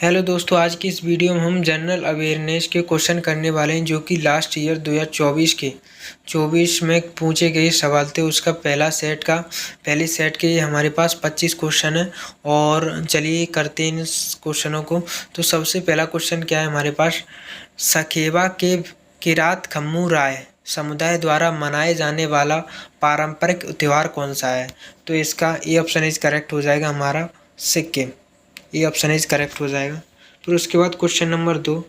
Hello दोस्तों, आज की इस वीडियो में हम जनरल अवेयरनेस के क्वेश्चन करने वाले हैं जो कि लास्ट ईयर 2024 में पूछे गए सवाल थे। उसका पहली सेट के हमारे पास 25 क्वेश्चन है और चलिए करते हैं इस क्वेश्चनों को। तो सबसे पहला क्वेश्चन क्या है हमारे पास, सखेवा के किरात खम्मू राय समुदाय द्वारा मनाए जाने वाला पारंपरिक त्यौहार कौन सा है? तो इसका ए ऑप्शन इज करेक्ट हो जाएगा हमारा सिक्किम। ये ऑप्शन इज करेक्ट हो जाएगा। फिर उसके बाद क्वेश्चन नंबर 2,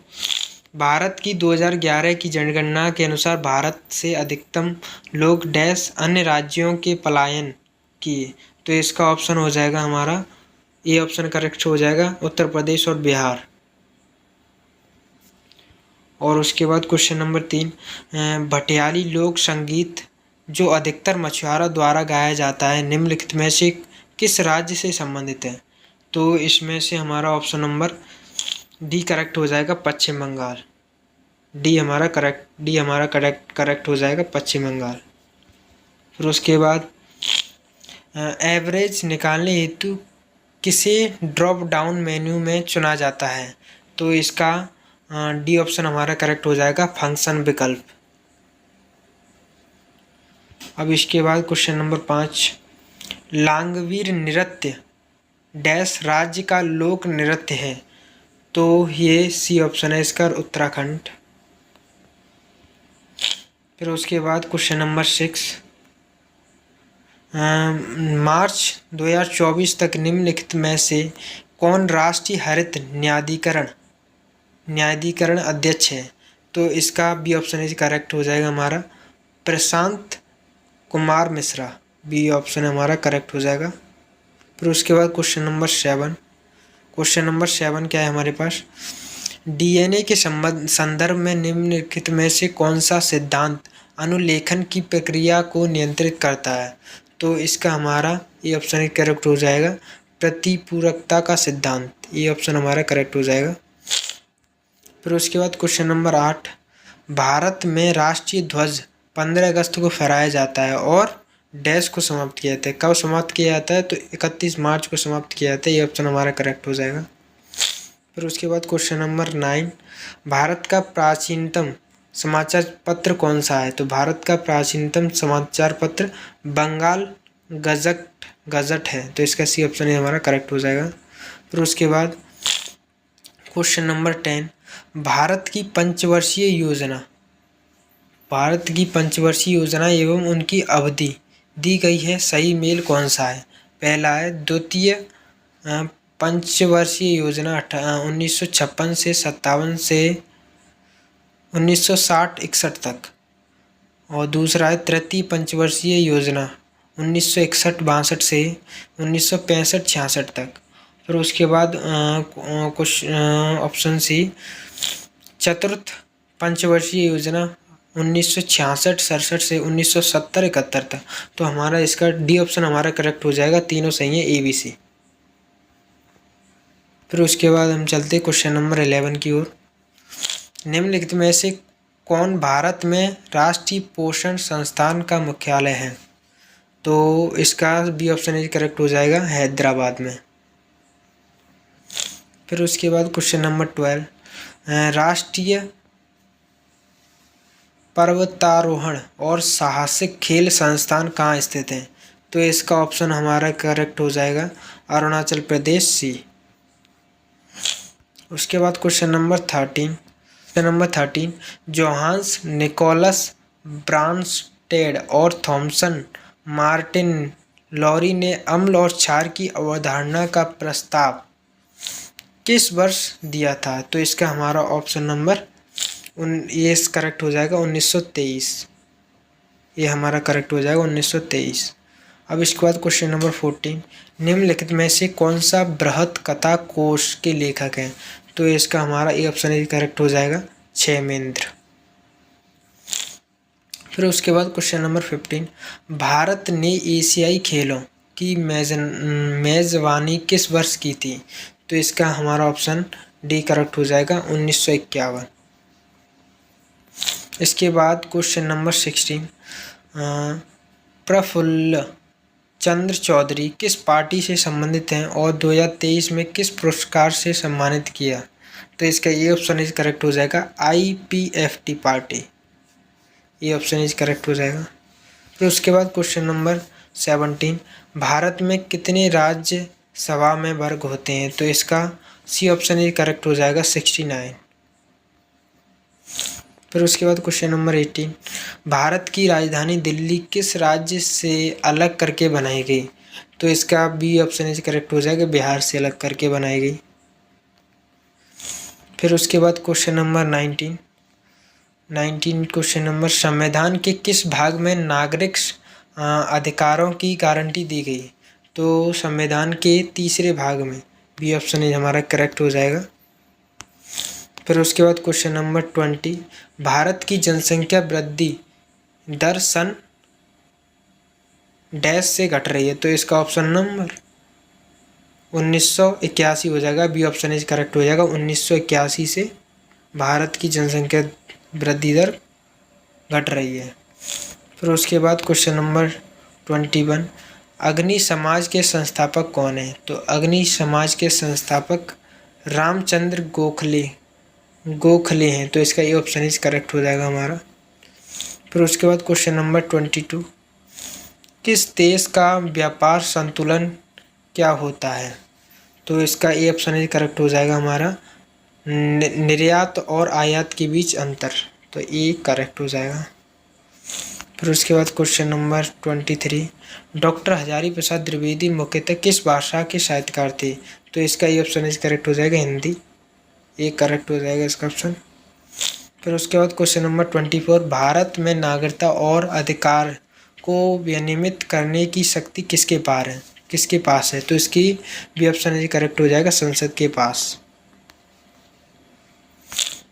भारत की 2011 की जनगणना के अनुसार भारत से अधिकतम लोग डैश अन्य राज्यों के पलायन किए। तो इसका ऑप्शन हो जाएगा हमारा ये ऑप्शन करेक्ट हो जाएगा, उत्तर प्रदेश और बिहार। और उसके बाद क्वेश्चन नंबर 3, भटियाली लोक संगीत जो अधिकतर मछुआरों द्वारा गाया जाता है निम्नलिखित में से किस राज्य से संबंधित है? तो इसमें से हमारा ऑप्शन नंबर डी करेक्ट हो जाएगा, पश्चिम बंगाल। डी हमारा करेक्ट हो जाएगा, पश्चिम बंगाल। फिर उसके बाद एवरेज निकालने हेतु किसे ड्रॉप डाउन मेन्यू में चुना जाता है? तो इसका डी ऑप्शन हमारा करेक्ट हो जाएगा, फंक्शन विकल्प। अब इसके बाद क्वेश्चन नंबर 5, लांगवीर नृत्य डैश राज्य का लोक नृत्य है। तो ये सी ऑप्शन है इसका, उत्तराखंड। फिर उसके बाद क्वेश्चन नंबर 6, मार्च 2024 तक निम्नलिखित में से कौन राष्ट्रीय हरित न्यायाधिकरण अध्यक्ष है? तो इसका बी ऑप्शन इज करेक्ट हो जाएगा हमारा, प्रशांत कुमार मिश्रा। बी ऑप्शन हमारा करेक्ट हो जाएगा। फिर उसके बाद क्वेश्चन नंबर 7 क्या है हमारे पास, डीएनए के संदर्भ में निम्नलिखित में से कौन सा सिद्धांत अनुलेखन की प्रक्रिया को नियंत्रित करता है? तो इसका हमारा ये ऑप्शन करेक्ट हो जाएगा, प्रतिपूरकता का सिद्धांत। ये ऑप्शन हमारा करेक्ट हो जाएगा। फिर उसके बाद क्वेश्चन नंबर 8, भारत में राष्ट्रीय ध्वज 15 अगस्त को फहराया जाता है और डैश को समाप्त किया जाता है। कब समाप्त किया जाता है? तो 31 मार्च को समाप्त किया जाता है। ये ऑप्शन हमारा करेक्ट हो जाएगा। फिर उसके बाद क्वेश्चन नंबर 9, भारत का प्राचीनतम समाचार पत्र कौन सा है? तो भारत का प्राचीनतम समाचार पत्र बंगाल गजट है। तो इसका सी ऑप्शन हमारा करेक्ट हो जाएगा। फिर उसके बाद क्वेश्चन नंबर 10, भारत की पंचवर्षीय योजना एवं उनकी अवधि दी गई है, सही मेल कौन सा है? पहला है द्वितीय पंचवर्षीय योजना 1956 से 57 से 1960-61 तक, और दूसरा है तृतीय पंचवर्षीय योजना 1961-62 से 1965-66 तक। फिर उसके बाद कुछ ऑप्शन सी, चतुर्थ पंचवर्षीय योजना 1966-67 से 1970-71 तक। तो हमारा इसका डी ऑप्शन हमारा करेक्ट हो जाएगा, तीनों सही है, ए बी सी। फिर उसके बाद हम चलते क्वेश्चन नंबर 11 की ओर। निम्नलिखित में से कौन भारत में राष्ट्रीय पोषण संस्थान का मुख्यालय है? तो इसका बी ऑप्शन करेक्ट हो जाएगा, हैदराबाद में। फिर उसके बाद क्वेश्चन नंबर 12, राष्ट्रीय पर्वतारोहण और साहसिक खेल संस्थान कहाँ स्थित है? तो इसका ऑप्शन हमारा करेक्ट हो जाएगा, अरुणाचल प्रदेश, सी। उसके बाद क्वेश्चन नंबर 13, जोहान्स निकोलस ब्रांस्टेड और थॉमसन मार्टिन लॉरी ने अम्ल और क्षार की अवधारणा का प्रस्ताव किस वर्ष दिया था? तो इसका हमारा ऑप्शन नंबर ये करेक्ट हो जाएगा, 1923। ये हमारा करेक्ट हो जाएगा, 1923। अब इसके बाद क्वेश्चन नंबर 14, निम्नलिखित में से कौन सा बृहत कथा कोश के लेखक हैं? तो इसका हमारा ये ऑप्शन करेक्ट हो जाएगा, क्षेमेंद्र। फिर उसके बाद क्वेश्चन नंबर 15, भारत ने एशियाई खेलों की मेजबानी किस वर्ष की थी? तो इसका हमारा ऑप्शन डी करेक्ट हो जाएगा, 1951। इसके बाद क्वेश्चन नंबर 16, प्रफुल्ल चंद्र चौधरी किस पार्टी से संबंधित हैं और 2023 में किस पुरस्कार से सम्मानित किया? तो इसका ये ऑप्शन इज करेक्ट हो जाएगा IPFT पार्टी। ये ऑप्शन इज करेक्ट हो जाएगा। फिर उसके बाद क्वेश्चन नंबर 17, भारत में कितने राज्य सभा में वर्ग होते हैं? तो इसका सी ऑप्शन इज करेक्ट हो जाएगा 69। फिर उसके बाद क्वेश्चन नंबर 18, भारत की राजधानी दिल्ली किस राज्य से अलग करके बनाई गई? तो इसका बी ऑप्शन इज करेक्ट हो जाएगा, बिहार से अलग करके बनाई गई। फिर उसके बाद क्वेश्चन नंबर 19 क्वेश्चन नंबर, संविधान के किस भाग में नागरिक अधिकारों की गारंटी दी गई? तो संविधान के तीसरे भाग में, बी ऑप्शन इज हमारा करेक्ट हो जाएगा। फिर उसके बाद क्वेश्चन नंबर 20, भारत की जनसंख्या वृद्धि दर सन डैश से घट रही है? तो इसका ऑप्शन नंबर 1981 हो जाएगा, बी ऑप्शन इज करेक्ट हो जाएगा। 1981 से भारत की जनसंख्या वृद्धि दर घट रही है। फिर उसके बाद क्वेश्चन नंबर 21, अग्नि समाज के संस्थापक कौन है? तो अग्नि समाज के संस्थापक रामचंद्र गोखले हैं। तो इसका ये ऑप्शन इज करेक्ट हो जाएगा हमारा। फिर उसके बाद क्वेश्चन नंबर 22, किस देश का व्यापार संतुलन क्या होता है? तो इसका ए ऑप्शन इज करेक्ट हो जाएगा हमारा, निर्यात और आयात के बीच अंतर। तो ये करेक्ट हो जाएगा। फिर उसके बाद question number 23, doctor Hazari Prasad Dwivedi मुख्यतः किस भाषा के साहित्यकार थे? तो इसका ये ऑप्शन इज करेक्ट हो जाएगा, हिंदी। ये करेक्ट हो जाएगा इसका ऑप्शन। फिर उसके बाद क्वेश्चन नंबर 24, भारत में नागरिकता और अधिकार को विनियमित करने की शक्ति किसके पास है? तो इसकी भी ऑप्शन इज करेक्ट हो जाएगा, संसद के पास।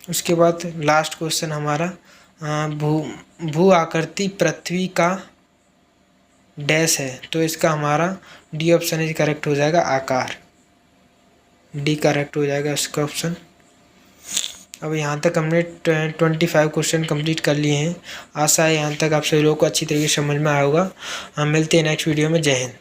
उसके बाद लास्ट क्वेश्चन हमारा, भू आकृति पृथ्वी का डैश है? तो इसका हमारा डी ऑप्शन इज करेक्ट हो जाएगा, आकार। डी करेक्ट हो जाएगा इसका ऑप्शन। अब यहाँ तक हमने 25 क्वेश्चन कंप्लीट कर लिए हैं। आशा है यहाँ तक आप सभी लोगों को अच्छी तरीके से समझ में आया होगा। हम मिलते हैं नेक्स्ट वीडियो में। जय हिंद।